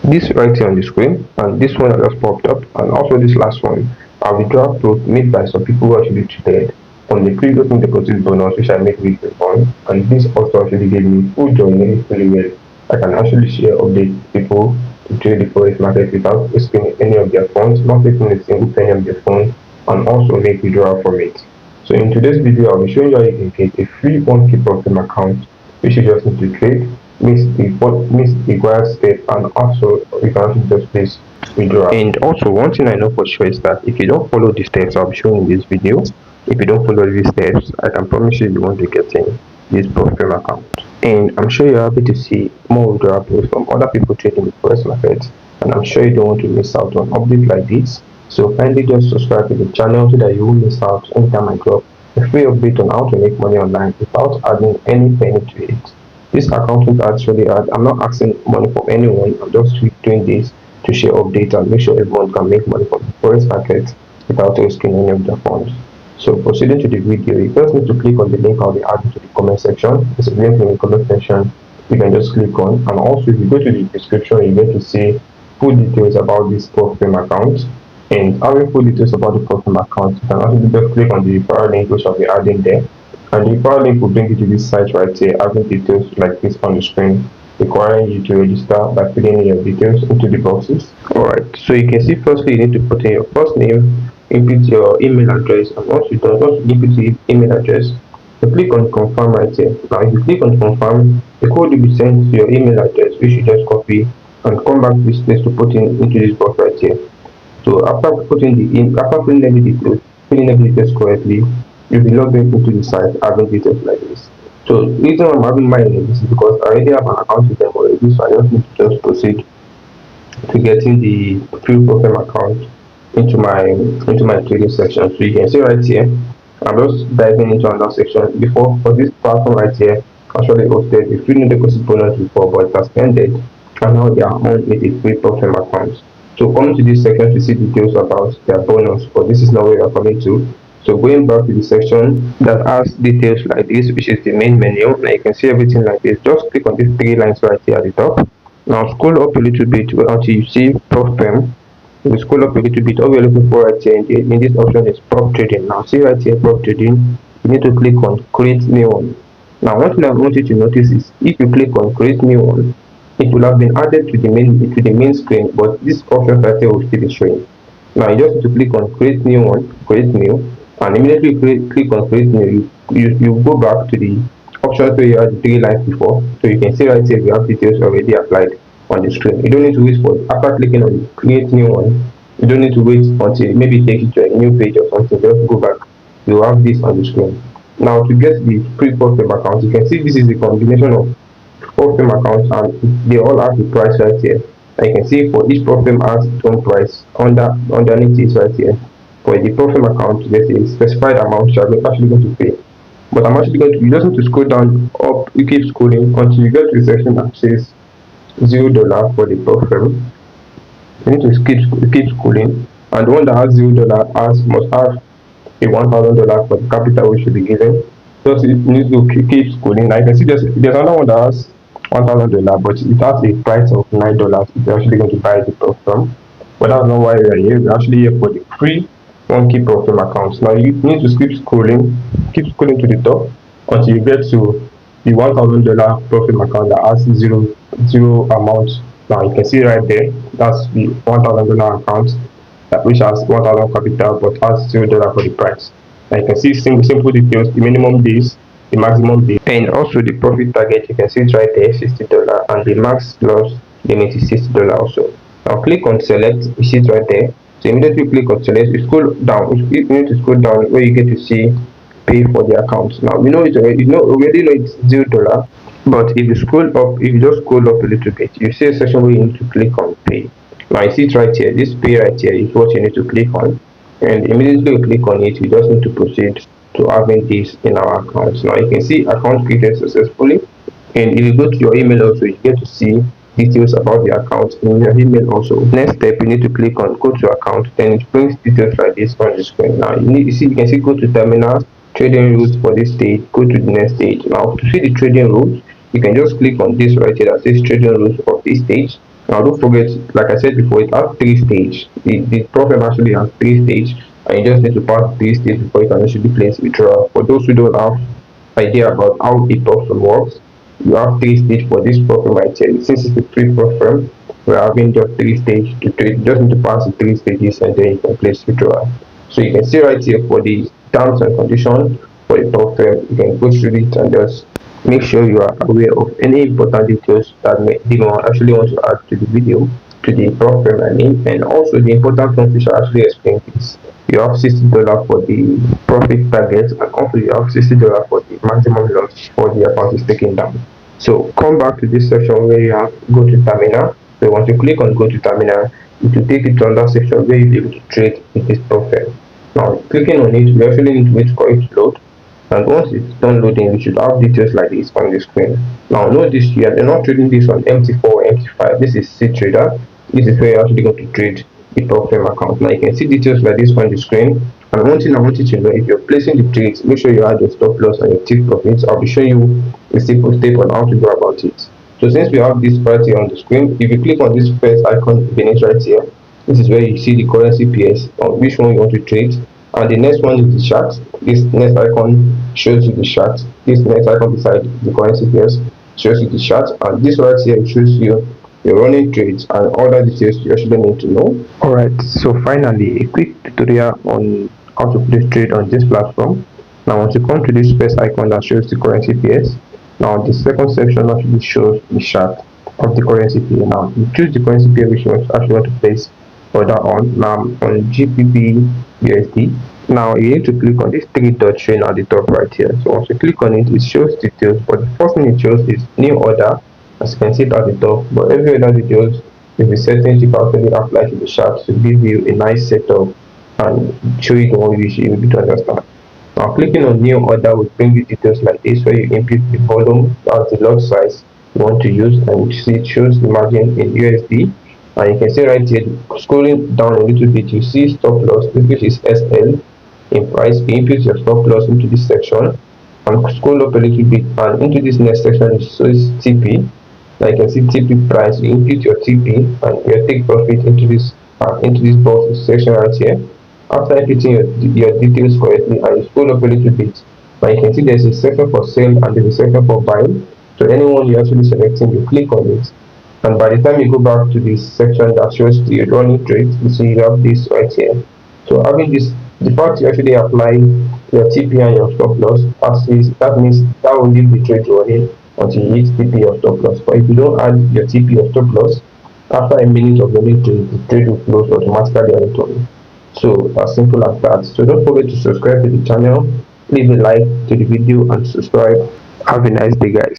This right here on the screen, and this one that just popped up, and also this last one, a withdrawal code made by some people who actually traded on the previous no deposit bonus, which I made weekly on, and this also actually gave me full joining really well. I can actually share update people to trade the forex market without risking any of their funds, not taking a single penny of their phone, and also make withdrawal from it. So in today's video, I'll be showing you how you can get a free 1K profit account, which you just need to trade, miss the required step, and also you can actually just place withdraw. And also one thing I know for sure is that if you don't follow the steps I'll be showing in this video, if you don't follow these steps, I can promise you won't be getting this profit account. And I'm sure you're happy to see more withdrawals from other people trading the forex market, and I'm sure you don't want to miss out on updates like this. So kindly just subscribe to the channel so that you won't miss out anytime I drop a free update on how to make money online without adding any penny to it. This account won't actually add. I'm not asking money from anyone. I'm just doing this to share updates and make sure everyone can make money from the forex market without risking any of their funds. So proceeding to the video, you first need to click on the link I'll be adding to the comment section. There's a link in the comment section you can just click on, and also if you go to the description, you're going to see full details about this profit account. And having full details about the profit account, you can actually just click on the referral link which I'll be adding there, and the referral link will bring you to this site right here, having details like this on the screen, requiring you to register by filling in your details into the boxes. Alright, so you can see firstly you need to put in your first name, input your email address, and once you input your email address, you click on confirm right here. Now if you click on confirm, the code will be sent to your email address, which you just copy and come back to this place to put in into this box right here. So after filling every details correctly, you'll be logged into the site having details like this. So the reason I'm having mine in this is because I already have an account with them already, so I just need to just proceed to getting the free profit account into my trading section. So you can see right here, I'm just diving into another section. Before, for this platform right here actually hosted a free no deposit bonus before, but it has ended, and now they are on with a free profit account. So come to this section to see details about their bonus, but this is not where you're coming to. So going back to the section that has details like this, which is the main menu, now you can see everything like this. Just click on these three lines right here at the top. Now scroll up a little bit until you see prop firm. You scroll up a little bit. All we're looking for right here in this option is prop trading. Now see right here prop trading, you need to click on create new one. Now one thing I want you to notice is if you click on create new one, it will have been added to the main screen, but this option right here will still be showing. Now you just need to click on create new one, create new, and immediately click on create new, you go back to the options where you had the three lines before. So you can see right here we have details already applied on the screen. You don't need to wait for after clicking on the create new one, you don't need to wait until maybe take you to a new page or something. Just go back, you have this on the screen. Now to get the free profit account, you can see this is the combination of profit accounts, and they all have the price right here. And you can see for each profit has its own price underneath it right here. For the profit account, there's a specified amount you are actually going to pay. But I'm actually going to, you just need to scroll down up, you keep scrolling until you get to the section that says $0 for the profit. You need to keep scrolling, and the one that has $0 must have a $1,000 for the capital which should be given. Just you need to keep scrolling. Now you can see there's another one that has $1,000, but it has a price of $9 if you're actually going to buy the profit. But that's not why we're here. We're actually here for the free 1K profit accounts. Now you need to keep scrolling to the top until you get to the $1,000 profit account that has zero amount. Now you can see right there, that's the $1,000 account which has 1,000 capital but has $0 for the price. Now you can see simple details, the minimum days, the maximum days, and also the profit target. You can see it right there, $60, and the max loss limit is $60 also. Now click on select, you see it right there. So immediately click on select, you scroll down, you need to scroll down where you get to see pay for the account. Now we know it already, already know it's $0, but if you scroll up, if you just scroll up a little bit, you see a section where you need to click on pay. Now you see it right here, this pay right here is what you need to click on, and immediately you click on it, you just need to proceed to having this in our account. Now you can see account created successfully, and if you go to your email also, you get to see details about the account in your email also. Next step, you need to click on go to account, then it brings details like this on the screen. Now you can see go to terminal, trading rules for this stage, go to the next stage. Now to see the trading rules, you can just click on this right here that says trading rules of this stage, Now don't forget, like I said before, it has three stages. The problem actually has three stages, and you just need to pass three stages before you can actually place withdrawal. For those who don't have idea about how it also works, you have three stages for this problem right here. Since it's a free program, we're having just three stages to trade. You just need to pass the three stages and then you can place withdrawal. So you can see right here for the terms and conditions for the program, you can go through it and just make sure you are aware of any important details that they actually want to add to the video, to the program I mean, and also the important ones which I actually explained is you have $60 for the profit target, and also you have $60 for the maximum loss for the account is taken down. So come back to this section where you have go to terminal. So once you click on go to terminal, it will take you to another section where you'll be able to trade with this program. Now clicking on it, we actually need to wait for it to load, and once it's done loading, we should have details like this on the screen. Now note this here, they're not trading this on MT4 or MT5. This is C trader. This is where you're actually going to trade the program account. Now you can see details like this on the screen. And one thing I want you to know, if you're placing the trades, make sure you add your stop loss and your take profits. I'll be showing you a simple step on how to go about it. So since we have this right here on the screen, if you click on this first icon beneath right here, this is where you see the currency pairs on which one you want to trade. And the next one is the chart. This next icon shows you the chart. This next icon beside the currency pairs shows you the chart, and this right here shows you your running trades and other details you actually need to know. Alright, so finally a quick tutorial on how to place trade on this platform. Now once you come to this first icon that shows the currency pairs, now the second section actually shows the chart of the currency pair. Now you choose the currency pair which you actually want to place order on. Now on GBP USD, now you need to click on this three dot chain at the top right here. So once you click on it, it shows details, but the first thing it shows is new order, as you can see it at the top. But every other details will be settings you can actually apply to the chart to give you a nice setup and show you the one which you will be to understand. Now clicking on new order will bring you details like this, where you input the volume, that's the lot size you want to use, and you see it shows the margin in USD. And you can see right here, scrolling down a little bit, you see stop loss, which is SL in price. You input your stop loss into this section and scroll up a little bit, and into this next section it shows TP. Now you can see TP price. You input your TP and your take profit into this box section right here. After inputting your details correctly and you scroll up a little bit, now you can see there's a section for sale and there's a section for buying. So anyone you're actually selecting, you click on it, and by the time you go back to this section that shows the running trades, you see you have this right here. So having this, the fact you actually apply your TP and your stop loss, that means that will leave the trade running until you hit TP or stop loss. But if you don't add your TP or stop loss, after a minute of running trade, the trade will close automatically on its own. So as simple as that. So don't forget to subscribe to the channel, leave a like to the video and subscribe. Have a nice day guys.